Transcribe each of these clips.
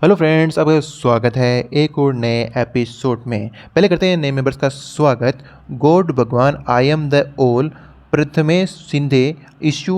Hello friends, आपका स्वागत है एक और नए एपिसोड में। पहले करते हैं नए मेंबर्स का स्वागत। गॉड भगवान, आई am the all, Prathamesh Sindhe, Ishu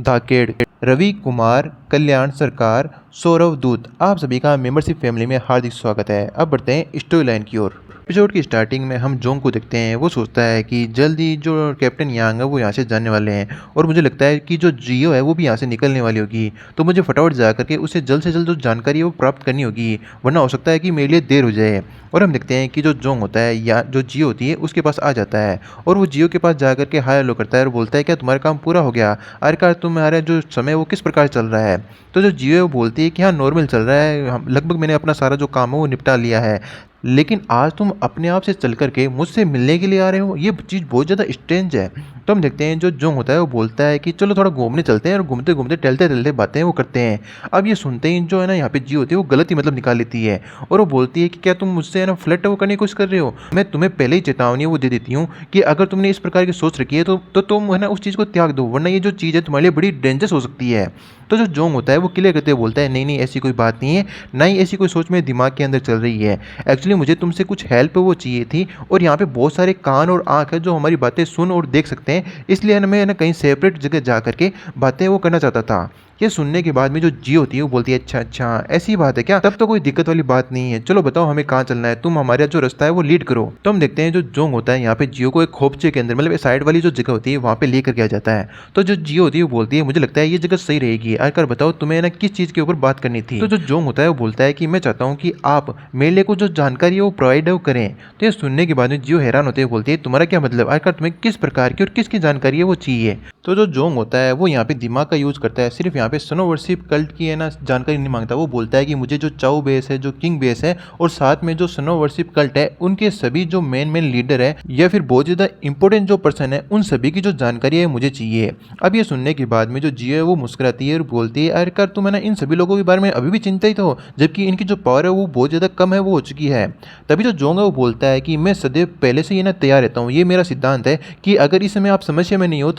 Dhaked, Ravi Kumar, Kalyan Sarkar, Saurav दूत, आप सभी का मेंबरशिप फैमिली में हार्दिक स्वागत है। अब बढ़ते हैं स्टोरी लाइन की ओर। एपिसोड की स्टार्टिंग में हम जोंग को देखते हैं। वो सोचता है कि जल्दी जो कैप्टन यांग है वो यहाँ से जाने वाले हैं और मुझे लगता है कि जो जियो है वो भी यहाँ से निकलने वाली होगी, तो मुझे फटाफट जा करके उसे जल्द से जल्द जो जानकारी है वो प्राप्त करनी होगी, वरना हो सकता है कि मेरे लिए देर हो जाए। और हम देखते हैं कि जो जोंग होता है या जो जियो होती है उसके पास आ जाता है और वो जियो के पास जा करके हाय हेलो करता है और बोलता है क्या तुम्हारा काम पूरा हो गया, आखिरकार तुम्हारा जो समय वो किस प्रकार चल रहा है। तो जो जियो है वो बोलती है कि हाँ नॉर्मल चल रहा है, लगभग मैंने अपना सारा जो काम है वो निपटा लिया है, लेकिन आज तुम अपने आप से चल करके मुझसे मिलने के लिए आ रहे हो, ये चीज़ बहुत ज़्यादा स्ट्रेंज है। तो हम देखते हैं जो जोंग होता है वो बोलता है कि चलो थोड़ा घूमने चलते हैं, और घूमते घूमते टहलते टहलते बातें वो करते हैं। अब ये सुनते ही जो है ना यहाँ पे जी होती है वो गलत ही मतलब निकाल लेती है और वो बोलती है कि क्या तुम मुझसे है ना फ्लर्ट वो करने की कोशिश कर रहे हो। मैं तुम्हें पहले ही चेतावनी वो दे देती हूँ कि अगर तुमने इस प्रकार की सोच रखी है तो तुम है ना उस चीज़ को त्याग दो, वरना ये जो चीज़ है तुम्हारे लिए बड़ी डेंजरस हो सकती है। तो जो जोंग होता है वो क्लियर करते हुए बोलता है नहीं नहीं ऐसी कोई बात नहीं है, ना ही ऐसी कोई सोच मेरे दिमाग के अंदर चल रही है। एक्चुअली मुझे तुमसे कुछ हेल्प वो चाहिए थी और यहाँ पे बहुत सारे कान और आँख है जो हमारी बातें सुन और देख सकते हैं, इसलिए ना मैं ना कहीं सेपरेट जगह जा करके बातें वो करना चाहता था। ये सुनने के बाद में जो जी होती है वो बोलती है अच्छा अच्छा ऐसी बात है क्या, तब तो कोई दिक्कत वाली बात नहीं है, चलो बताओ हमें कहाँ चलना है, तुम हमारा जो रास्ता है वो लीड करो। तो हम देखते हैं जो जोंग होता है यहाँ पे जियो को एक खोपचे के अंदर मतलब साइड वाली जो जगह होती है वहाँ पे लेकर के आ जाता है। तो जो जियो होती है वो बोलती है मुझे लगता है ये जगह सही रहेगी, आकर बताओ तुम्हें ना किस चीज़ के ऊपर बात करनी थी। तो जो जोंग होता है वो बोलता है कि मैं चाहता हूँ कि आप मेरे लिए को जो जानकारी है वो प्रोवाइड है वो करें। तो ये सुनने के बाद में जियो हैरान होते हुए बोलती है तुम्हारा क्या मतलब, आखिर तुम्हें किस प्रकार की और किसकी जानकारी है वो चाहिए। तो जो जोंग होता है वो यहाँ पे दिमाग का यूज करता है, सिर्फ यहाँ पे सनो वर्शिप कल्ट की है ना जानकारी नहीं मांगता। वो बोलता है कि मुझे जो चाउ बेस है, जो किंग बेस है और साथ में जो सनो वर्शिप कल्ट है उनके सभी जो मेन लीडर है या फिर बहुत ज़्यादा इंपॉर्टेंट जो पर्सन है उन सभी की जो जानकारी है मुझे चाहिए। अब ये सुनने के बाद में जो जियो है वो मुस्कुराती है और बोलती है आखिरकार तुम है ना इन सभी लोगों के बारे में अभी भी चिंतित हो, जबकि इनकी जो पावर है वो बहुत ज़्यादा कम है वो हो चुकी है। तभी जो जोंग है वो बोलता है कि मैं सदैव पहले से ही ना तैयार रहता हूँ, ये मेरा सिद्धांत है कि अगर इस समय आप समस्या में नहीं हो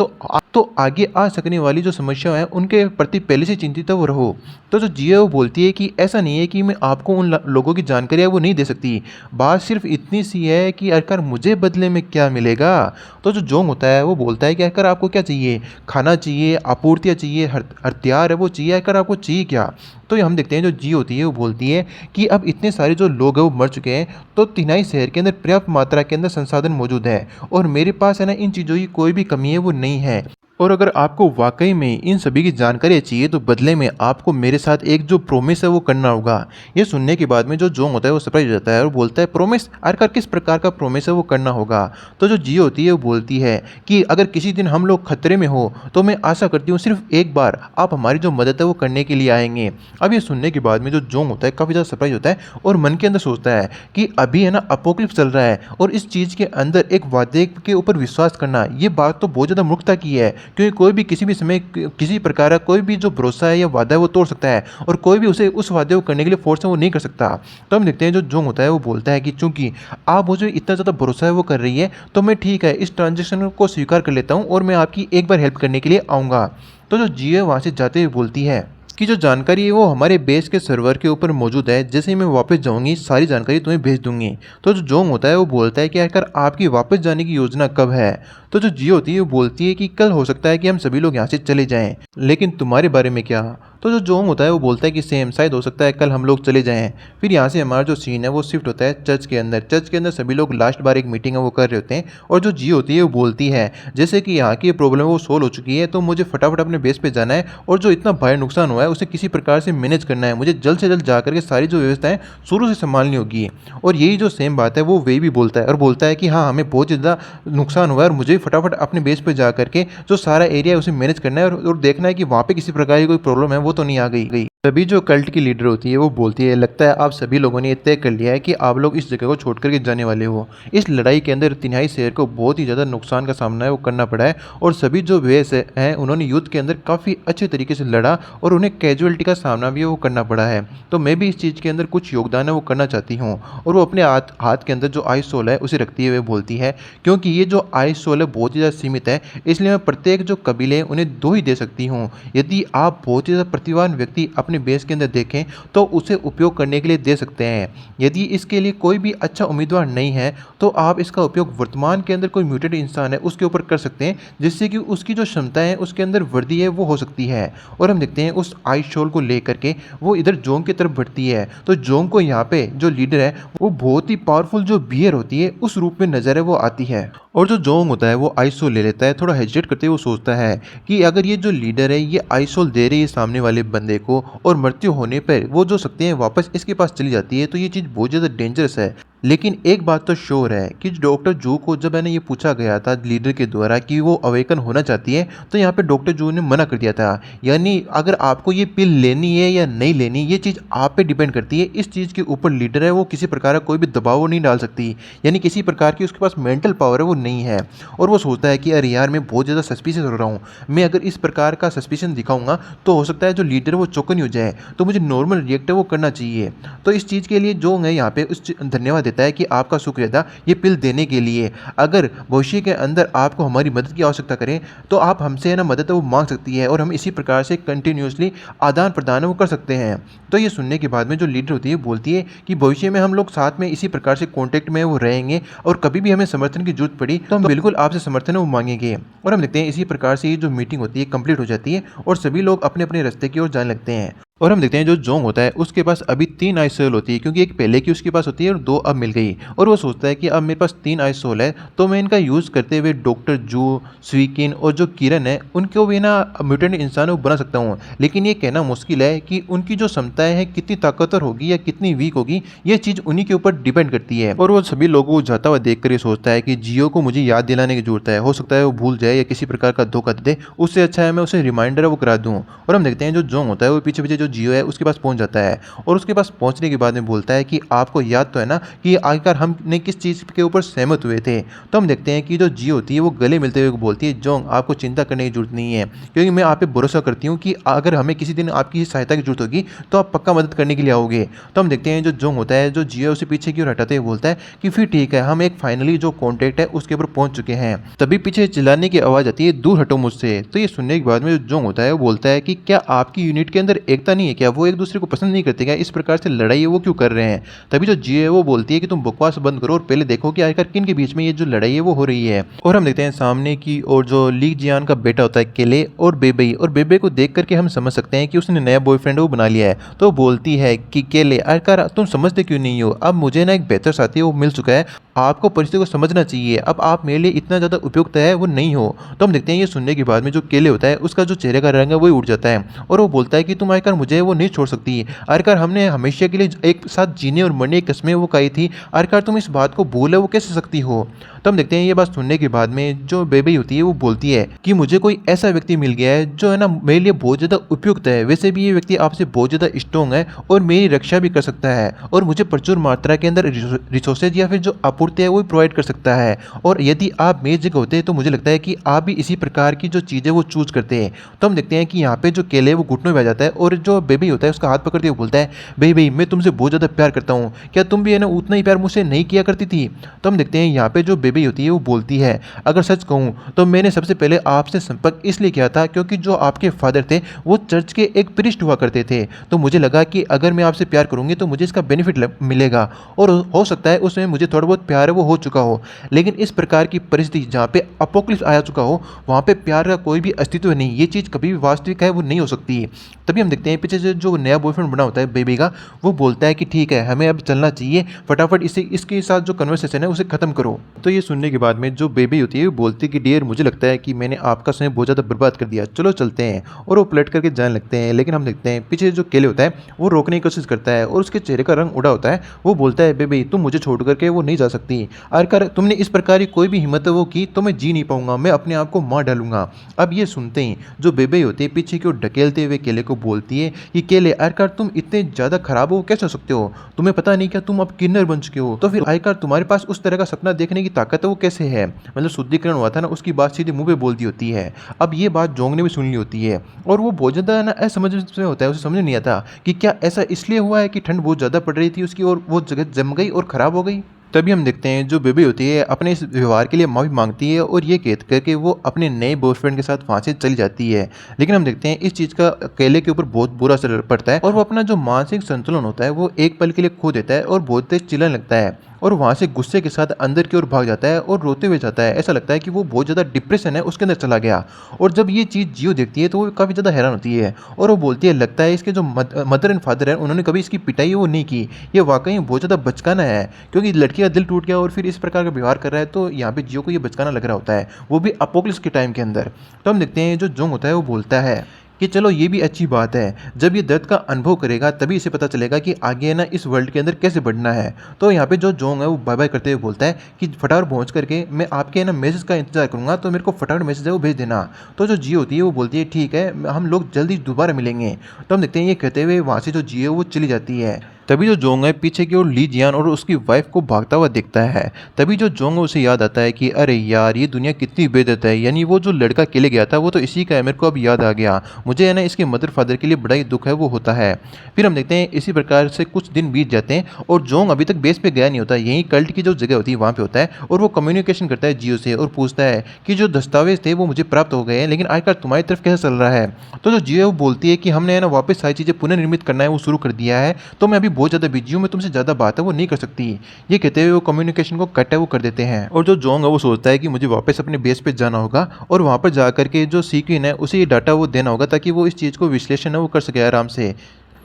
तो आगे आ सकने वाली जो समस्या है उनके प्रति पहले से चिंतित वो रहो। तो जो जियो वो बोलती है कि ऐसा नहीं है कि मैं आपको उन लोगों की जानकारी है वो नहीं दे सकती, बात सिर्फ इतनी सी है कि आखिर मुझे बदले में क्या मिलेगा। तो जो जोंग होता है वो बोलता है कि आखिर आपको क्या चाहिए, खाना चाहिए, आपूर्तियाँ चाहिए, हथियार है वो चाहिए, आखिर आपको चाहिए क्या। तो हम देखते हैं जो जी होती है वो बोलती है कि अब इतने सारे जो लोग हैं वो मर चुके हैं, तो तिनाई शहर के अंदर पर्याप्त मात्रा के अंदर संसाधन मौजूद है और मेरे पास है ना इन चीज़ों की कोई भी कमी है वो नहीं है। और अगर आपको वाकई में इन सभी की जानकारी चाहिए तो बदले में आपको मेरे साथ एक जो प्रोमिस है वो करना होगा। ये सुनने के बाद में जो जोंग होता है वो सरप्राइज हो जाता है और बोलता है प्रोमिस, आखिरकार किस प्रकार का प्रोमिस है वो करना होगा। तो जो जी होती है वो बोलती है कि अगर किसी दिन हम लोग खतरे में हो तो मैं आशा करती हूँ सिर्फ एक बार आप हमारी जो मदद है वो करने के लिए आएंगे। अब ये सुनने के बाद में जो जोंग होता है काफ़ी ज़्यादा सरप्राइज होता है और मन के अंदर सोचता है कि अभी है ना अपोक्लिप्स चल रहा है और इस चीज़ के अंदर एक वादे के ऊपर विश्वास करना ये बात तो बहुत ज़्यादा मूर्खता की है, क्योंकि कोई भी किसी भी समय किसी प्रकार का कोई भी जो भरोसा है या वादा है वो तोड़ सकता है और कोई भी उसे उस वादे को करने के लिए फोर्स है वो नहीं कर सकता। तो हम देखते हैं जो जोंग होता है वो बोलता है कि चूंकि आप मुझे इतना ज़्यादा भरोसा है वो कर रही है तो मैं ठीक है इस ट्रांजेक्शन को स्वीकार कर लेता हूँ और मैं आपकी एक बार हेल्प करने के लिए आऊँगा। तो जो जियो वहाँ से जाते हुए बोलती है कि जो जानकारी है वो हमारे बेस के सर्वर के ऊपर मौजूद है, जैसे ही मैं वापस जाऊंगी सारी जानकारी तुम्हें भेज दूंगी। तो जो जोंग होता है वो बोलता है कि आखिर आपकी वापस जाने की योजना कब है। तो जो जियो होती है वो बोलती है कि कल हो सकता है कि हम सभी लोग यहाँ से चले जाएं, लेकिन तुम्हारे बारे में क्या। तो जो जोंग होता है वो बोलता है कि सेम शायद हो सकता है कल हम लोग चले जाएं। फिर यहाँ से हमारा जो सीन है वो शिफ्ट होता है चर्च के अंदर। चर्च के अंदर सभी लोग लास्ट बार एक मीटिंग है वो कर रहे होते हैं और जो जियो होती है वो बोलती है जैसे कि यहाँ की प्रॉब्लम है वो सोल्व हो चुकी है, तो मुझे फटाफट अपने बेस पे जाना है और जो इतना भारी नुकसान हुआ है उसे किसी प्रकार से मैनेज करना है, मुझे जल्द से जल्द जा करके सारी जो व्यवस्थाएं शुरू से संभालनी होगी। और यही जो सेम बात है वो वे भी बोलता है और बोलता है कि हाँ हमें बहुत ज़्यादा नुकसान हुआ है और मुझे फटाफट अपने बेस पे जा करके जो सारा एरिया है उसे मैनेज करना है और देखना है कि वहाँ पे किसी प्रकार की कोई प्रॉब्लम है वो तो नहीं आ गई। तभी जो कल्ट की लीडर होती है वो बोलती है लगता है आप सभी लोगों ने ये तय कर लिया है कि आप लोग इस जगह को छोड़ करके जाने वाले हो। इस लड़ाई के अंदर तिनाई शहर को बहुत ही ज़्यादा नुकसान का सामना है वो करना पड़ा है और सभी जो वेस हैं उन्होंने युद्ध के अंदर काफ़ी अच्छे तरीके से लड़ा और उन्हें कैजुअलिटी का सामना भी वो करना पड़ा है। तो मैं भी इस चीज़ के अंदर कुछ योगदान है वो करना चाहती हूँ। और वो अपने हाथ के अंदर जो आइस सोल है उसे रखती हुए बोलती है क्योंकि ये जो आइस सोल है बहुत ही ज़्यादा सीमित है, इसलिए मैं प्रत्येक जो कबीले उन्हें 2 ही दे सकती हूँ। यदि आप बहुत ही ज़्यादा प्रतिभावान व्यक्ति अपने अपने बेस के अंदर देखें तो उसे उपयोग करने के लिए दे सकते हैं। यदि इसके लिए कोई भी अच्छा उम्मीदवार नहीं है तो आप इसका उपयोग वर्तमान के अंदर कोई म्यूटेड इंसान है उसके ऊपर कर सकते हैं, जिससे कि उसकी जो क्षमताएं है उसके अंदर वृद्धि है वो हो सकती है। और हम देखते हैं उस आइस शोल को लेकर के वो इधर जोंग की तरफ बढ़ती है, तो जोंग को यहाँ पे जो लीडर है वो बहुत ही पावरफुल जो बियर होती है उस रूप में नजर है वो आती है। और जो जोंग होता है वो आइसोल ले लेता है, थोड़ा हेजिटेट करते हुए वो सोचता है कि अगर ये जो लीडर है ये आइसोल दे रही है सामने वाले बंदे को और मृत्यु होने पर वो जो शक्तियाँ वापस इसके पास चली जाती है तो ये चीज़ बहुत ज़्यादा डेंजरस है। लेकिन एक बात तो श्योर है कि डॉक्टर जू को जब मैंने ये पूछा गया था लीडर के द्वारा कि वो अवेकन होना चाहती है तो यहाँ पे डॉक्टर जू ने मना कर दिया था। यानी अगर आपको ये पिल लेनी है या नहीं लेनी ये चीज़ आप पे डिपेंड करती है। इस चीज़ के ऊपर लीडर है वो किसी प्रकार का कोई भी दबाव वो नहीं डाल सकती, यानी किसी प्रकार की उसके पास मेंटल पावर है वो नहीं है। और वो सोचता है कि अरे यार मैं बहुत ज़्यादा सस्पिशियस हो रहा हूँ, मैं अगर इस प्रकार का सस्पिशन दिखाऊंगा तो हो सकता है जो लीडर वो चौकन हो जाए, तो मुझे नॉर्मल रिएक्ट है वो करना चाहिए। तो इस चीज़ के लिए जो है यहाँ पे उस धन्यवाद देता है कि आपका शुक्रिया था ये पिल देने के लिए। अगर भविष्य के अंदर आपको हमारी मदद की आवश्यकता करें तो आप हमसे है ना मदद वो मांग सकती है और हम इसी प्रकार से कंटिन्यूसली आदान प्रदान वो कर सकते हैं। तो ये सुनने के बाद में जो लीडर होती है बोलती है कि भविष्य में हम लोग साथ में इसी प्रकार से कॉन्टेक्ट में वो रहेंगे और कभी भी हमें समर्थन की जरूरत पड़ी तो हम बिल्कुल आपसे समर्थन वो मांगेंगे। और हम देखते हैं इसी प्रकार से ये जो मीटिंग होती है कंप्लीट हो जाती है और सभी लोग अपने अपने रास्ते की ओर जाने लगते हैं। और हम देखते हैं जो जोंग होता है उसके पास अभी 3 आइस सोल होती है, क्योंकि एक पहले की उसके पास होती है और 2 अब मिल गई। और वो सोचता है कि अब मेरे पास 3 आइस सोल है तो मैं इनका यूज़ करते हुए डॉक्टर जू, स्वीकिन और जो किरण है उनको भी ना म्यूटेंट इंसान वो बना सकता हूँ। लेकिन ये कहना मुश्किल है कि उनकी जो क्षमताएं हैं कितनी ताकतवर होगी या कितनी वीक होगी, ये चीज़ उन्हीं के ऊपर डिपेंड करती है। और वो सभी लोगों को जाता हुआ देख कर ये सोचता है कि जियो को मुझे याद दिलाने की जरूरत है, हो सकता है वो भूल जाए या किसी प्रकार का धोखा दे, उससे अच्छा है मैं उसे रिमाइंडर वो करा दूँ। और हम देखते हैं जो जोंग होता है वो पीछे पीछे जो जियो है उसके पास पहुंच जाता है और उसके पास पहुंचने के बाद में बोलता है कि आपको याद तो है ना कि आखिरकार हमने किस चीज़ के ऊपर सहमत हुए थे। तो हम देखते हैं कि जो जियो होती है वो गले मिलते हुए बोलती है जोंग आपको चिंता करने की जरूरत नहीं है, क्योंकि मैं आप पे भरोसा करती हूँ कि अगर हमें किसी दिन आपकी सहायता की जरूरत होगी तो आप पक्का मदद करने के लिए आओगे। तो हम देखते हैं जो जोंग होता है जो जियो उसे पीछे की ओर हटाते हुए बोलता है कि फिर ठीक है हम एक फाइनली जो कॉन्टेक्ट है उसके ऊपर पहुंच चुके हैं। तभी पीछे चिल्लाने की आवाज़ आती है दूर हटो मुझसे। तो ये सुनने के बाद में जो जोंग होता है वो बोलता है कि क्या आपकी यूनिट के अंदर एकता नहीं है, क्या वो एक दूसरे को पसंद नहीं करते, क्या इस प्रकार से लड़ाई है वो क्यों कर रहे हैं। तभी जो जियो है वो बोलती है कि तुम बकवास बंद करो और पहले देखो कि आखिर किन के बीच में ये जो लड़ाई है वो हो रही है। और हम देखते हैं सामने की और जो ली जियान का बेटा होता है केले और बेबे, और बेबे को देख करके हम समझ सकते हैं कि उसने नया बॉयफ्रेंड वो बना लिया है। तो बोलती है कि केले आखिरकार तुम समझते क्यों नहीं हो, अब मुझे ना एक बेहतर साथी वो मिल चुका है, आपको परिस्थिति को समझना चाहिए, अब आप मेरे लिए इतना ज़्यादा उपयुक्त है वो नहीं हो। तो हम देखते हैं ये सुनने के बाद में जो केले होता है उसका जो चेहरे का रंग है वही उड़ जाता है और वो बोलता है कि तुम आखिरकार मुझे वो नहीं छोड़ सकती, आखिरकार हमने हमेशा के लिए एक साथ जीने और मरने की कस्में वो खाई थी, आखिरकार तुम इस बात को भूले वो कैसे सकती हो। तो हम देखते हैं ये बात सुनने के बाद में जो बेबी होती है वो बोलती है कि मुझे कोई ऐसा व्यक्ति मिल गया है जो है ना मेरे लिए बहुत ज़्यादा उपयुक्त है, वैसे भी ये व्यक्ति आपसे बहुत ज़्यादा स्ट्रॉन्ग है और मेरी रक्षा भी कर सकता है और मुझे प्रचुर मात्रा के अंदर रिसोर्सेज या फिर जो आपूर्ति है वो प्रोवाइड कर सकता है। और यदि आप मेरी जगह होते तो मुझे लगता है कि आप भी इसी प्रकार की जो चीज़ें वो चूज करते हैं। तो हम देखते हैं कि यहाँ पे जो केले वो घुटनों में आ जाता है और जो बेबी होता है उसका हाथ पकड़ते हुए बोलता है बेबी मैं तुमसे बहुत ज़्यादा प्यार करता हूँ, क्या तुम भी है ना उतना ही प्यार मुझसे नहीं किया करती थी। तो हम देखते हैं यहाँ पे जो बेबी होती है वो बोलती है अगर सच कहूँ तो मैंने सबसे पहले आपसे संपर्क इसलिए किया था क्योंकि जो आपके फादर थे वो चर्च के एक प्रीस्ट हुआ करते थे, तो मुझे लगा कि अगर मैं आपसे प्यार करूँगी तो मुझे इसका बेनिफिट मिलेगा और हो सकता है उसमें मुझे थोड़ा बहुत प्यार है वो हो चुका हो, लेकिन इस प्रकार की परिस्थिति जहाँ पे अपोक्लिप्स आया चुका हो वहाँ पे प्यार का कोई भी अस्तित्व नहीं, ये चीज़ कभी भी वास्तविक है वो नहीं हो सकती। तभी हम देखते हैं पीछे से जो नया बॉयफ्रेंड बना होता है बेबी का वो बोलता है कि ठीक है हमें अब चलना चाहिए, फटाफट इसके साथ जो कन्वर्सेशन है उसे खत्म करो। तो ये सुनने के बाद में जो बेबी होती है वो बोलती है कि डियर मुझे लगता है कि मैंने आपका समय बहुत ज़्यादा बर्बाद कर दिया, चलो चलते हैं। और वो पलट करके जाने लगते हैं, लेकिन हम देखते हैं पीछे जो केले होता है वो रोकने की कोशिश करता है और उसके चेहरे का रंग उड़ा होता है। वो बोलता है बेबी तुम मुझे छोड़ करके वो नहीं जा सकती, आखिरकार तुमने इस प्रकार की कोई भी हिम्मत वो की तो मैं जी नहीं पाऊंगा, मैं अपने आप को मार डालूंगा। अब ये सुनते ही जो बेबी होती है पीछे की ओर ढकेलते हुए केले को बोलती है कि केले आखिरकार तुम इतने ज़्यादा खराब हो कैसे हो सकते हो, तुम्हें पता नहीं क्या तुम अब किन्नर बन चुके हो, तो फिर आखिरकार तुम्हारे पास उस तरह का सपना देखने की ताकत है वो कैसे है, मतलब शुद्धिकरण हुआ था ना उसकी बात सीधे मुंह पे बोल दी होती है। अब ये बात जोंग ने भी सुन ली होती है और वो बहुत ज़्यादा ना असमझ में होता है, उसे समझ नहीं आता कि क्या ऐसा इसलिए हुआ है कि ठंड बहुत ज़्यादा पड़ रही थी उसकी और वो जगह जम गई और ख़राब हो गई। तभी हम देखते हैं जो बेबी होती है अपने इस व्यवहार के लिए माफ़ी मांगती है और ये कह करके वो अपने नए बॉयफ्रेंड के साथ वहाँ से चली जाती है। लेकिन हम देखते हैं इस चीज़ का अकेले के ऊपर बहुत बुरा असर पड़ता है और वो अपना जो मानसिक संतुलन होता है वो एक पल के लिए खो देता है और बहुत तेज चिल्लाने लगता है और वहाँ से गुस्से के साथ अंदर की ओर भाग जाता है और रोते हुए जाता है। ऐसा लगता है कि वो बहुत ज़्यादा डिप्रेशन है उसके अंदर चला गया। और जब ये चीज़ जियो देखती है तो वो काफ़ी ज़्यादा हैरान होती है और वो बोलती है लगता है इसके जो मदर एंड फादर हैं उन्होंने कभी इसकी पिटाई वो नहीं की। ये वाकई बहुत ज़्यादा बचकाना है क्योंकि लड़की का दिल टूट गया और फिर इस प्रकार का व्यवहार कर रहा है, तो यहाँ पे जियो को ये बचकाना लग रहा होता है, वो भी अपोकलिप्स के टाइम के अंदर। तो हम देखते हैं जो जोंग होता है वो बोलता है कि चलो ये भी अच्छी बात है, जब ये दर्द का अनुभव करेगा तभी इसे पता चलेगा कि आगे है ना इस वर्ल्ड के अंदर कैसे बढ़ना है। तो यहाँ पे जो जोंग है वो बाय बाय करते हुए बोलता है कि फटाफट पहुँच करके मैं आपके है ना मैसेज का इंतजार करूँगा, तो मेरे को फटाफट मैसेज है वो भेज देना। तो जो जियो होती है वो बोलती है ठीक है, हम लोग जल्दी दोबारा मिलेंगे। तो हम देखते हैं ये कहते हुए वहाँ से जो जियो वो चली जाती है। तभी जो जोंग है पीछे की ओर ली जियान और उसकी वाइफ को भागता हुआ दिखता है। तभी जो जोंग है उसे याद आता है कि अरे यार ये दुनिया कितनी बेइज्जत है, यानी वो जो लड़का अकेले गया था वो तो इसी का है, मेरे को अब याद आ गया, मुझे है ना इसके मदर फादर के लिए बड़ा ही दुख है वो होता है। फिर हम देखते हैं इसी प्रकार से कुछ दिन बीत जाते हैं और जोंग अभी तक बेस पे गया नहीं होता, यहीं कल्ट की जो जगह होती है वहाँ पे होता है और वो कम्युनिकेशन करता है जियो से और पूछता है कि जो दस्तावेज थे वो मुझे प्राप्त हो गए हैं, लेकिन आजकल तुम्हारी तरफ कैसा चल रहा है। तो जो जियो बोलती है कि हमने है ना वापस सारी चीज़ें पुनर्निर्मित करना है वो शुरू कर दिया है, तो मैं अभी बहुत ज़्यादा बिजी हूँ, मैं तुमसे ज़्यादा बात है वो नहीं कर सकती। ये कहते हुए वो कम्युनिकेशन को कट है वो कर देते हैं और जो जोंग है वो सोचता है कि मुझे वापस अपने बेस पे जाना होगा और वहाँ पर जा करके जो सीक्विन है उसे ये डाटा वो देना होगा ताकि वो इस चीज़ को विश्लेषण है वो कर सके आराम से।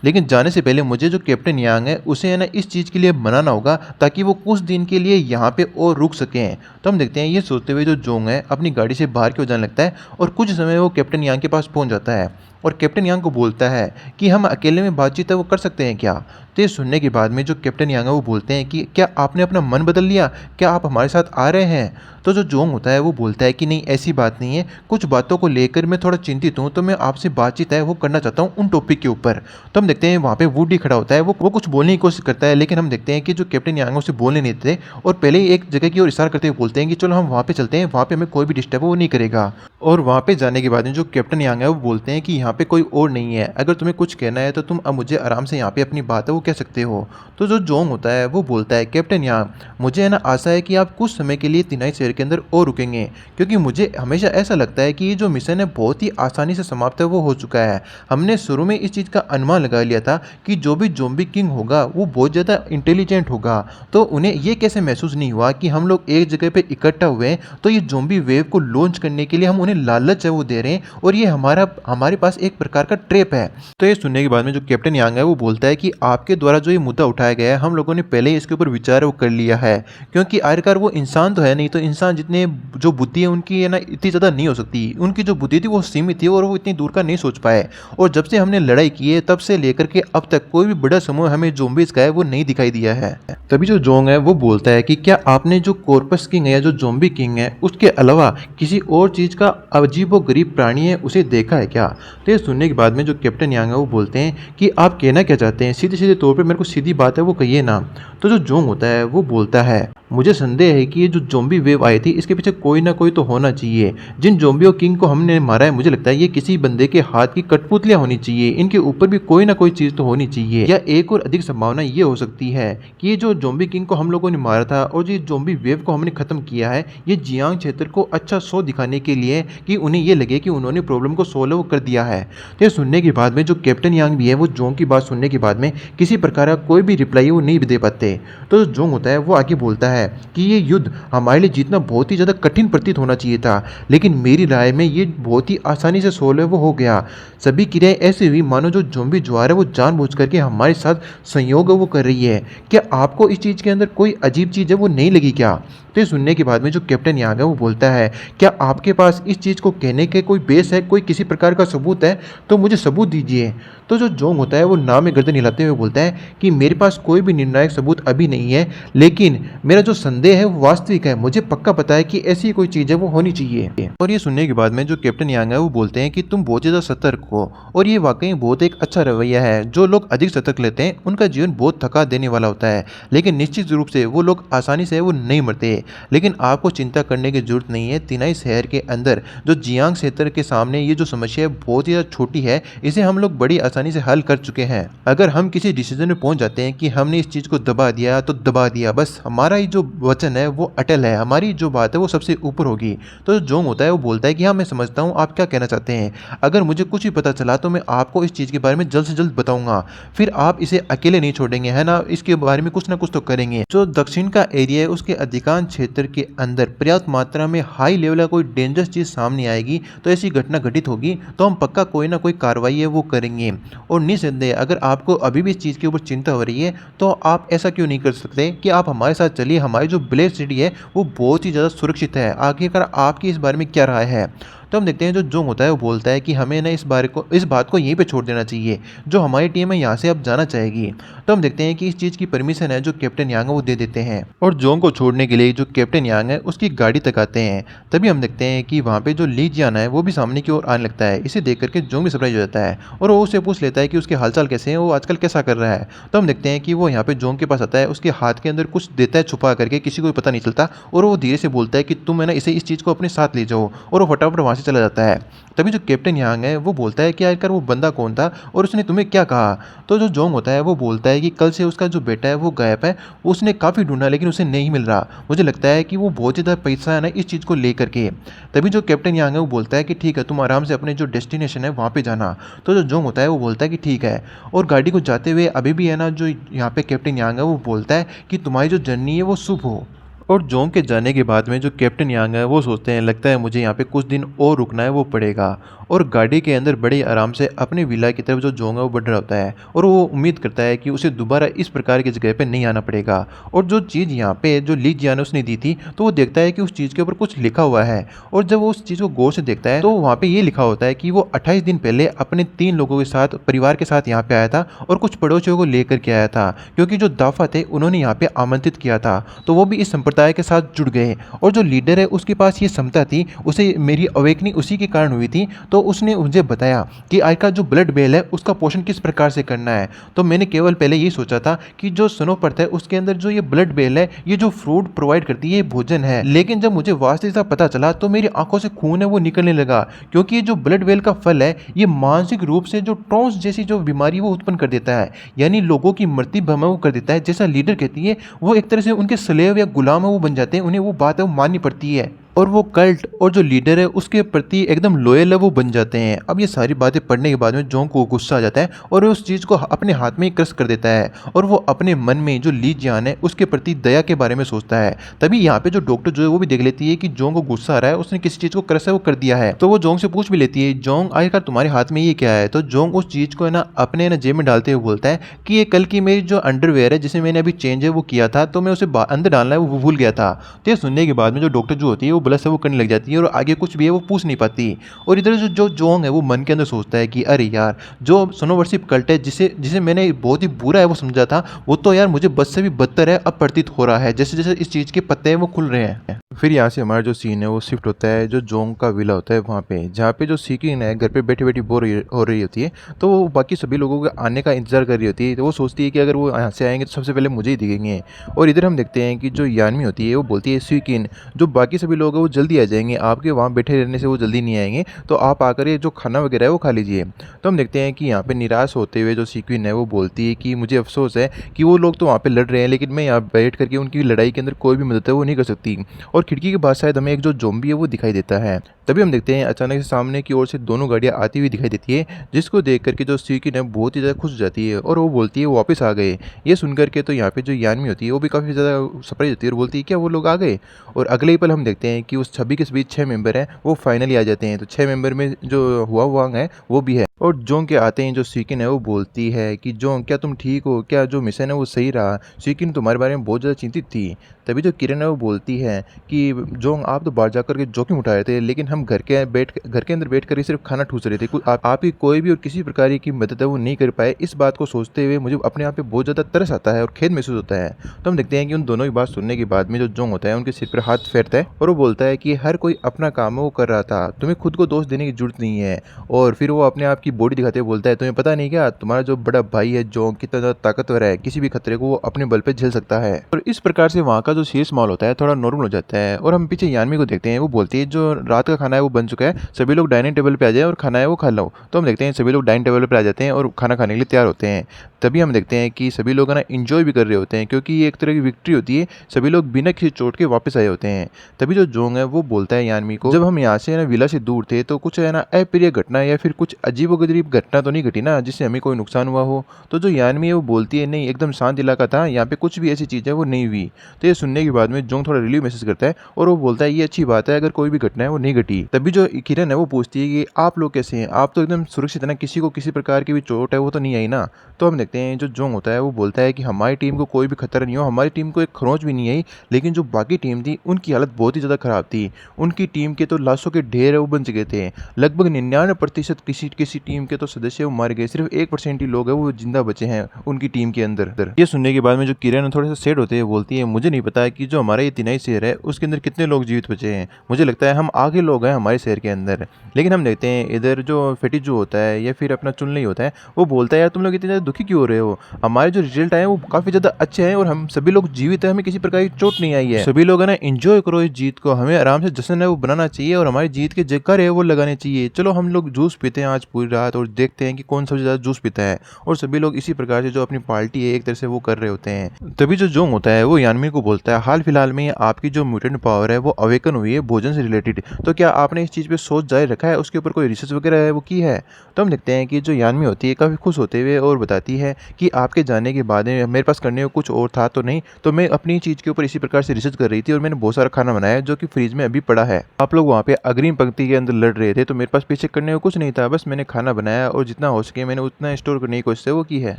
लेकिन जाने से पहले मुझे जो कैप्टन यांग है उसे है ना इस चीज़ के लिए मनाना होगा ताकि वो कुछ दिन के लिए यहाँ पे और रुक सकें। तो हम देखते हैं ये सोचते हुए जो जोंग है अपनी गाड़ी से बाहर की ओर जाने लगता है और कुछ समय वो कैप्टन यांग के पास पहुँच जाता है और कैप्टन यांग को बोलता है कि हम अकेले में बातचीत है वो कर सकते हैं क्या। तो ये सुनने के बाद में जो कैप्टन यांग है वो बोलते हैं कि क्या आपने अपना मन बदल लिया, क्या आप हमारे साथ आ रहे हैं। तो जो जोंग होता है वो बोलता है कि नहीं ऐसी बात नहीं है, कुछ बातों को लेकर मैं थोड़ा चिंतित हूँ, तो मैं आपसे बातचीत है वो करना चाहता हूँ उन टॉपिक के ऊपर। तो हम देखते हैं वहाँ पे वुडी खड़ा होता है, वो कुछ बोलने की कोशिश करता है, लेकिन हम देखते हैं कि जो कैप्टन यांग है उसे बोलने नहीं देते और पहले ही एक जगह की ओर इशारा करते हुए बोलते हैं कि चलो हम वहाँ पे चलते हैं, वहाँ पे हमें कोई भी डिस्टर्ब वो नहीं करेगा। और वहाँ पे जाने के बाद में जो कैप्टन यांग है वो बोलते हैं कि यहाँ पे कोई और नहीं है, अगर तुम्हें कुछ कहना है तो तुम अब मुझे आराम से यहाँ पे अपनी बात है वो कह सकते हो। तो जो जोंग होता है वो बोलता है कैप्टन यांग मुझे है ना आशा है कि आप कुछ समय के लिए तिनाई शहर के अंदर और रुकेंगे, क्योंकि मुझे हमेशा ऐसा लगता है कि ये जो मिशन है बहुत ही आसानी से समाप्त है वो हो चुका है। हमने शुरू में इस चीज़ का अनुमान लगा लिया था कि जो भी ज़ॉम्बी किंग होगा वो बहुत ज़्यादा इंटेलिजेंट होगा, तो उन्हें ये कैसे महसूस नहीं हुआ कि हम लोग एक जगह पे इकट्ठा हुए हैं, तो ये ज़ॉम्बी वेव को लॉन्च करने के लिए हम उन्हें लालच है वो दे रहे हैं और ये हमारे पास एक प्रकार का ट्रैप है। तो ये सुनने के बाद में जो कैप्टन यांग है वो बोलता है कि आपके द्वारा जो ये मुद्दा उठाया गया है हम लोगों ने पहले ही इसके ऊपर विचार वो कर लिया है, क्योंकि आखिरकार वो इंसान तो है नहीं, तो इंसान जितने जो बुद्धि है उनकी है ना इतनी ज़्यादा नहीं हो सकती, उनकी जो बुद्धि थी वो सीमित थी और वो इतनी दूर का नहीं सोच पाए। और जब से हमने लड़ाई की है तब से लेकर के अब तक कोई भी बड़ा समूह हमें ज़ॉम्बीज़ का है वो नहीं दिखाई दिया है। तभी जो जोंग है वो बोलता है कि क्या आपने जो कॉर्पस किंग है या जो ज़ॉम्बी किंग है उसके अलावा किसी और चीज़ का अजीबो गरीब प्राणी है उसे देखा है क्या। तो ये सुनने के बाद में जो कैप्टन यांग है वो बोलते हैं कि आप कहना क्या चाहते हैं, सीधे सीधे तौर पे मेरे को सीधी बात है वो कहिए ना। तो जो जोंग होता है वो बोलता है मुझे संदेह है कि ये जो ज़ॉम्बी वेव आई थी इसके पीछे कोई ना कोई तो होना चाहिए। जिन ज़ॉम्बियों किंग को हमने मारा है मुझे लगता है ये किसी बंदे के हाथ की कठपुतलियां होनी चाहिए, इनके ऊपर भी कोई ना कोई चीज़ तो होनी चाहिए। या एक और अधिक संभावना ये हो सकती है कि ये जो ज़ॉम्बी किंग को हम लोगों ने मारा था और जो ज़ॉम्बी वेव को हमने खत्म किया है ये जियांग क्षेत्र को अच्छा शो दिखाने के लिए कि उन्हें ये लगे कि उन्होंने प्रॉब्लम को सोल्व कर दिया है। तो ये सुनने के बाद में जो कैप्टन यांग भी है वो जोंग की बात सुनने के बाद में किसी प्रकार का कोई भी रिप्लाई वो नहीं दे पाते। तो जो जोंग होता है वो आगे बोलता है कि ये युद्ध हमारे लिए जीतना बहुत ही ज़्यादा कठिन प्रतीत होना चाहिए था, लेकिन मेरी राय में ये बहुत ही आसानी से सोल्व हो गया। सभी क्रियाएं ऐसी हुई मानो जो ज़ॉम्बी ज्वार है वो जानबूझ करके हमारे साथ संयोग वो कर रही है। क्या आपको इस चीज़ के अंदर कोई अजीब चीज़ है वो नहीं लगी क्या। तो ये सुनने के बाद में जो कैप्टन यांग है वो बोलता है क्या आपके पास इस चीज़ को कहने के कोई बेस है, कोई किसी प्रकार का सबूत है, तो मुझे सबूत दीजिए। तो जो जोंग होता है वो नाम में गर्दन हिलाते हुए बोलता है कि मेरे पास कोई भी निर्णायक सबूत अभी नहीं है, लेकिन मेरा जो संदेह है वो वास्तविक है, मुझे पक्का पता है कि ऐसी कोई चीज़ है वो होनी चाहिए। और ये सुनने के बाद में जो कैप्टन यांग है वो बोलते हैं कि तुम बहुत ज़्यादा सतर्क हो और ये वाकई बहुत एक अच्छा रवैया है। जो लोग अधिक सतर्क लेते हैं उनका जीवन बहुत थका देने वाला होता है, लेकिन निश्चित रूप से वो लोग आसानी से वो नहीं मरते। लेकिन आपको चिंता करने की जरूरत नहीं है, तिनाई शहर के अंदर जो जियांग क्षेत्र के सामने ये जो समस्या है बहुत ही ज़्यादा छोटी है, इसे हम लोग बड़ी आसानी से हल कर चुके हैं। अगर हम किसी डिसीजन में पहुंच जाते हैं कि हमने इस चीज़ को दबा दिया तो दबा दिया, बस हमारा ही जो वचन है वो अटल है, हमारी जो बात है वो सबसे ऊपर होगी। तो जो जोंग होता है वो बोलता है कि हाँ मैं समझता हूँ आप क्या कहना चाहते हैं, अगर मुझे कुछ भी पता चला तो मैं आपको इस चीज़ के बारे में जल्द से जल्द बताऊंगा, फिर आप इसे अकेले नहीं छोड़ेंगे है ना, इसके बारे में कुछ ना कुछ तो करेंगे। जो दक्षिण का एरिया है उसके अधिकांश क्षेत्र के अंदर पर्याप्त मात्रा में हाई लेवल का कोई डेंजरस चीज़ सामने आएगी तो ऐसी घटना घटित होगी तो हम पक्का कोई ना कोई कार्रवाई है वो करेंगे। और निस्संदेह अगर आपको अभी भी इस चीज़ के ऊपर चिंता हो रही है तो आप ऐसा क्यों नहीं कर सकते कि आप हमारे साथ चलिए, हमारी जो ब्लेड सिटी है वो बहुत ही ज़्यादा सुरक्षित है। आखिरकार आपकी इस बारे में क्या राय है? तो हम देखते हैं जो जोंग होता है वो बोलता है कि हमें ना इस बात को यहीं पे छोड़ देना चाहिए, जो हमारी टीम है यहाँ से अब जाना चाहेगी। तो हम देखते हैं कि इस चीज़ की परमिशन है जो कैप्टन यांग है वो दे देते हैं और जोंग को छोड़ने के लिए जो कैप्टन यांग है उसकी गाड़ी तक आते हैं। तभी हम देखते हैं कि वहाँ पे जो ली जियान है वो भी सामने की ओर आने लगता है। इसे देख करके जोंग भी सरप्राइज हो जाता है और वो उससे पूछ लेता है कि उसके हालचाल कैसे हैं, वो आजकल कैसा कर रहा है। तो हम देखते हैं कि वो यहाँ पे जोंग के पास आता है, उसके हाथ के अंदर कुछ देता है छुपा करके, किसी को भी पता नहीं चलता, और वो धीरे से बोलता है कि तुम है ना इस चीज़ को अपने साथ ले जाओ, और वो फटाफट वहाँ से चला जाता है। तभी जो कैप्टन यांग है वो बोलता है कि आखिरकार वो बंदा कौन था और उसने तुम्हें क्या कहा। तो जो जोंग होता है वो बोलता है कि कल से उसका जो बेटा है वो गायब है, उसने काफ़ी ढूंढा लेकिन उसे नहीं मिल रहा, मुझे लगता है कि वो बहुत ज़्यादा पैसा है ना इस चीज़ को लेकर के। तभी जो कैप्टन यांग है वो बोलता है कि ठीक है तुम आराम से अपने जो डेस्टिनेशन है वहाँ पे जाना। तो जो जोंग होता है वो बोलता है कि ठीक है, और गाड़ी को जाते हुए अभी भी है ना जो यहाँ पे कैप्टन यांग है वो बोलता है कि तुम्हारी जो जर्नी है वो शुभ हो। और जोंग के जाने के बाद में जो कैप्टन यांग है वो सोचते हैं लगता है मुझे यहाँ पे कुछ दिन और रुकना है वो पड़ेगा, और गाड़ी के अंदर बड़े आराम से अपने विला की तरफ जो जोंग है वो बढ़ रहा होता है और वो उम्मीद करता है कि उसे दोबारा इस प्रकार की जगह पे नहीं आना पड़ेगा। और जो चीज़ यहाँ पे जो ली जियान उसने दी थी तो वो देखता है कि उस चीज़ के ऊपर कुछ लिखा हुआ है, और जब वो उस चीज़ को गौर से देखता है तो वहाँ पे ये लिखा होता है कि वो 28 दिन पहले अपने 3 लोगों के साथ परिवार के साथ यहाँ पे आया था और कुछ पड़ोसियों को लेकर के आया था, क्योंकि जो दाफा थे उन्होंने यहाँ पे आमंत्रित किया था तो वो भी इस संप्रदाय के साथ जुड़ गए। और जो लीडर है उसके पास ये क्षमता थी, उसे मेरी अवेकनिंग उसी के कारण हुई थी, तो उसने मुझे बताया कि आज का जो ब्लड बेल है उसका पोषण किस प्रकार से करना है। तो मैंने केवल पहले यही सोचा था कि जो स्नोपर्थ है उसके अंदर जो ये ब्लड बेल है ये जो फ्रूट प्रोवाइड करती है ये भोजन है, लेकिन जब मुझे वास्तविकता पता चला तो मेरी आंखों से खून है वो निकलने लगा, क्योंकि ये जो ब्लड बेल का फल है ये मानसिक रूप से जो ट्रॉन्स जैसी जो बीमारी वो उत्पन्न कर देता है, यानी लोगों की मृत्यु भ्रम वो कर देता है। जैसा लीडर कहती है वो एक तरह से उनके स्लेव या गुलाम है वो बन जाते हैं, उन्हें वो बात है वो माननी पड़ती है, और वो कल्ट और जो लीडर है उसके प्रति एकदम लॉयल है वो बन जाते हैं। अब ये सारी बातें पढ़ने के बाद में जोंग को गुस्सा आ जाता है और उस चीज़ को अपने हाथ में ही क्रश कर देता है, और वो अपने मन में जो ली जियान है उसके प्रति दया के बारे में सोचता है। तभी यहाँ पे जो डॉक्टर जो है वो भी देख लेती है कि जोंग को गुस्सा आ रहा है, उसने किसी चीज़ को क्रश है वो कर दिया है, तो वो जोंग से पूछ भी लेती है जोंग आखिरकार तुम्हारे हाथ में ये क्या है। तो जोंग उस चीज़ को है ना अपने जेब में डालते हुए बोलता है कि ये कल की मेरी जो अंडरवेयर है जिसे मैंने अभी चेंज है वो किया था, तो मैं उसे अंदर डालना है वो भूल गया था। तो ये सुनने के बाद में जो डॉक्टर जो होती है वो ब्लश है वो करने लग जाती है और आगे कुछ भी है वो पूछ नहीं पाती। और इधर जो जोंग है वो मन के अंदर सोचता है कि अरे यार जो स्नोवर्शिप कल्ट है जिसे जिसे मैंने बहुत ही बुरा है वो समझा था, वो तो यार मुझे बस से भी बदतर है अब प्रतीत हो रहा है, जैसे जैसे इस चीज़ के पत्ते हैं वो खुल रहे हैं। फिर यहाँ से हमारा जो सीन है वो शिफ्ट होता है जो जोंग का विला होता है वहाँ पे, जहाँ पे जो सीकिन है घर पे बैठी बैठी बोर हो रही होती है, तो वो बाकी सभी लोगों के आने का इंतजार कर रही होती है। तो वो सोचती है कि अगर वो यहाँ से आएंगे तो सबसे पहले मुझे ही दिखेंगे। और इधर हम देखते हैं कि जो यानमी होती है वो बोलती है सीकिन जो बाकी सभी लोग हैं वो जल्दी आ जाएंगे, आपके वहाँ बैठे रहने से वो जल्दी नहीं आएंगे, तो आप आकर ये जो खाना वगैरह है वो खा लीजिए। तो हम देखते हैं कि यहाँ पे निराश होते हुए जो सीक्विन है वो बोलती है कि मुझे अफसोस है कि वो लोग तो वहाँ पे लड़ रहे हैं लेकिन मैं यहाँ बैठ करके उनकी लड़ाई के अंदर कोई भी मदद है वो नहीं कर सकती। और खिड़की के बाद शायद हमें एक जो ज़ॉम्बी है वो दिखाई देता है। तभी हम देखते हैं अचानक से सामने की ओर से दोनों गाड़ियाँ आती हुई दिखाई देती है, जिसको देख करके जो सीकिन है बहुत ही ज़्यादा खुश हो जाती है और वो बोलती है वो वापस आ गए। ये सुन करके तो यहाँ पे जो यानमी होती है वो भी काफ़ी ज़्यादा सरप्राइज होती है और बोलती है क्या वो लोग आ गए। और अगले ही पल हम देखते हैं कि उस छवि के बीच 6 मेंबर हैं वो फाइनली आ जाते हैं। तो 6 मेंबर में जो हुआ वांग है वो भी है। और जोंग के आते हैं जो सीकिन है वो बोलती है कि जोंग क्या तुम ठीक हो, क्या जो मिशन है वो सही रहा, सीकिन तुम्हारे बारे में बहुत ज़्यादा चिंतित थी। तभी जो किरण है वो बोलती है कि जोंग आप तो बाहर जाकर के जोखिम उठा रहे थे लेकिन हम घर के अंदर बैठ कर ही सिर्फ खाना ठूस रहे थे, आप ही कोई भी और किसी प्रकार की मदद है वो नहीं कर पाए। इस बात को सोचते हुए मुझे अपने आप पे बहुत ज़्यादा तरस आता है और खेद महसूस होता है। तो हम देखते हैं कि उन दोनों की बात सुनने के बाद में जो जोंग होता है उनके सिर पर हाथ फेरता है और वो बोलता है कि हर कोई अपना काम है वो कर रहा था, तुम्हें खुद को दोष देने की जरूरत नहीं है। और फिर वो अपने आप की बॉडी दिखाते हुए बोलता है तुम्हें पता नहीं क्या तुम्हारा जो बड़ा भाई है जोंग कितना ज़्यादा ताकतवर है, किसी भी खतरे को वो अपने बल पे झेल सकता है। और इस प्रकार से वहाँ का जो सीरियस माहौल होता है थोड़ा नॉर्मल हो जाता जाता है और हम पीछे यानमी को देखते हैं। वो बोलती है जो रात का खाना है वो बन चुका है, सभी लोग डाइनिंग टेबल पे आ जाए और खाना है वो खा लो। तो हम देखते हैं सभी लोग डाइनिंग टेबल पर आ जाते हैं और खाना खाने के लिए तैयार होते हैं। तभी हम देखते हैं कि सभी लोग ना इंजॉय भी कर रहे होते हैं, क्योंकि ये एक तरह की विक्ट्री होती है। सभी लोग बिना किसी चोट के वापस आए होते हैं। तभी जो जोंग है वो बोलता है यानमी को, जब हम यहाँ से ना विला से दूर थे तो कुछ है ना अप्रिय घटना या फिर कुछ अजीबोगरीब घटना तो नहीं घटी ना जिससे हमें कोई नुकसान हुआ हो। तो जो यानमी है वो बोलती है नहीं, एकदम शांत इलाका था, यहाँ पे कुछ भी ऐसी चीज़ है वो नहीं हुई। तो ये सुनने के बाद में जोंग थोड़ा रिलीव महसूस करता है और वो बोलता है ये अच्छी बात है अगर कोई भी घटना है वो नहीं घटी। तभी जो किरण है वो पूछती है कि आप लोग कैसे हैं, आप तो एकदम सुरक्षित है ना, किसी को किसी प्रकार की भी चोट है वो तो नहीं आई ना। तो हम देखते हैं जो जोंग होता है वो बोलता है कि हमारी टीम को कोई भी खतरा नहीं हो, हमारी टीम को एक खरोंच भी नहीं आई, लेकिन जो बाकी टीम थी उनकी हालत बहुत ही ज़्यादा खराब थी। उनकी टीम के तो लाशों के ढेर है वो बन चुके थे। लगभग 99% किसी किसी टीम के तो सदस्य वो मार गए, सिर्फ 1% ही लोग हैं वो जिंदा बचे हैं उनकी टीम के अंदर। ये सुनने के बाद में जो किरण थोड़े से सेड होते हैं बोलती है मुझे नहीं पता कि जो हमारा ये तिनाई शहर है उसके अंदर कितने लोग जीवित बचे हैं, मुझे लगता है हम आगे लोग हैं हमारे शहर के अंदर। लेकिन हम देखते हैं इधर जो फेटी जो होता है या फिर अपना चुनली होता है वो बोलता है यार तुम लोग इतने ज़्यादा दुखी क्यों हो रहे हो, हमारे जो रिजल्ट आए हैं वो काफ़ी ज़्यादा अच्छे हैं और हम सभी लोग जीवित हैं, हमें किसी प्रकार की चोट नहीं आई है। सभी लोग है ना एंजॉय करो इस जीत को, हमें आराम से जश्न है वो बनाना चाहिए और हमारी जीत के जयकार है वो लगाने चाहिए। चलो हम लोग जूस पीते हैं आज पूरी रात और देखते हैं कि कौन सबसे ज़्यादा जूस पीता है। और सभी लोग इसी प्रकार से जो अपनी पार्टी है एक तरह से वो कर रहे होते हैं। तभी जो जोंग होता है वो यानमी को बोलता है हाल फिलहाल में आपकी जो म्यूटेंट पावर है वो अवेकन हुई है भोजन से रिलेटेड, तो क्या आपने इस चीज़ पे सोच जारी रखा है, उसके ऊपर कोई रिसर्च वगैरह है वो की है। तो हम देखते हैं कि जो यानमी होती है काफ़ी खुश होते हुए और बताती है कि आपके जाने के बाद में मेरे पास करने को कुछ और था तो नहीं, तो मैं अपनी चीज़ के ऊपर इसी प्रकार से रिसर्च कर रही थी और मैंने बहुत सारा खाना बनाया जो कि फ्रिज में अभी पड़ा है। आप लोग वहाँ पे अग्रिम पंक्ति के अंदर लड़ रहे थे तो मेरे पास पीछे करने को कुछ नहीं था, बस मैंने खाना बनाया और जितना हो सके मैंने उतना स्टोर करने की कोशिश वो की है।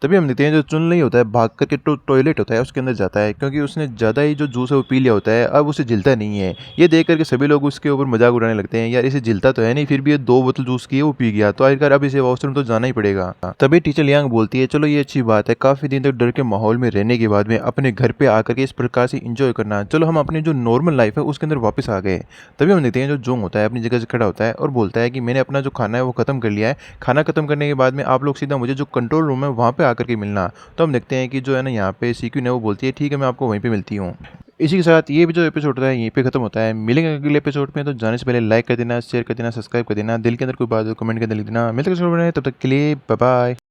तभी हम देखते हैं जो चुनली होता है भाग करके टॉयलेट होता है उसके अंदर जाता है, क्योंकि उसने ज़्यादा ही जो जूस है वो पी लिया होता है, अब उसे झिलता नहीं है। ये देख करके सभी लोग उसके ऊपर मजाक उड़ाने लगते हैं, यार इसे झिलता तो है नहीं, फिर भी ये 2 बोतल जूस की है वो पी गया, तो आखिरकार अब इसे वॉशरूम तो जाना ही पड़ेगा। तभी टीचर लियांग बोलती है चलो ये अच्छी बात है, काफ़ी दिन तक डर के माहौल में रहने के बाद में अपने घर पे आकर के इस प्रकार से इंजॉय करना, चलो हम अपने जो नॉर्मल लाइफ है उसके अंदर वापस आ गए। तभी हम देखते हैं जो जोंग होता है अपनी जगह से खड़ा होता है और बोलता है कि मैंने अपना जो खाना है वो खत्म कर लिया है, खाना खत्म करने के बाद में आप लोग सीधा मुझे जो कंट्रोल रूम है वहाँ पे आकर के मिलना। तो हम देखते हैं कि जो है ना यहाँ पे सीक्यू है वो बोलती है ठीक है मैं आपको वहीं पे मिलती हूँ। इसी के साथ ये भी जो एपिसोड होता है यहीं पे खत्म होता है। मिलेंगे अगले एपिसोड में, तो जाने से पहले लाइक कर देना, शेयर कर देना, सब्सक्राइब कर देना, दिल के अंदर कोई बात हो कमेंट के अंदर लिख देना। मिलते हैं तब तक के लिए बाय बाय।